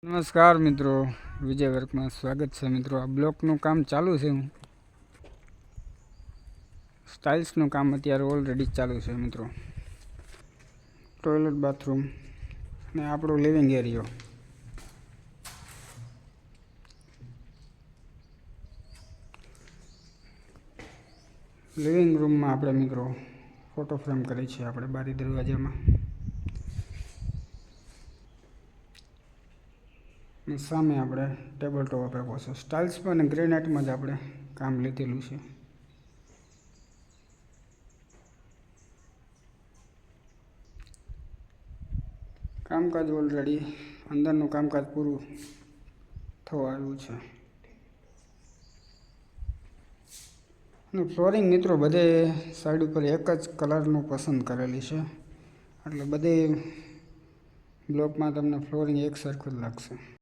નમસ્કાર મિત્રો, વિજય વર્કમાં સ્વાગત છે મિત્રો। આ બ્લોકનું કામ ચાલુ છે, સ્ટાઇલ્સનું કામ અત્યારે ઓલરેડી ચાલુ છે મિત્રો। ટોયલેટ, બાથરૂમ અને આપણો લિવિંગ એરિયો। લિવિંગ રૂમમાં આપણે મિત્રો ફોટો ફ્રેમ કરી છે આપણે બારી દરવાજામાં। સામે આપણે ટેબલ ટોપ આપ્યો છે। સ્ટાઇલ્સ પણ ગ્રેનાઇટમાં જ આપણે કામ લીધેલું છે। કામકાજ ઓલરેડી અંદરનું કામકાજ પૂરું થવા આવ્યું છે। અને ફ્લોરિંગ મિત્રો બધે સાઈડ ઉપર એક જ કલરનું પસંદ કરેલી છે, એટલે બધે બ્લોકમાં તમને ફ્લોરિંગ એક સરખું જ લાગશે।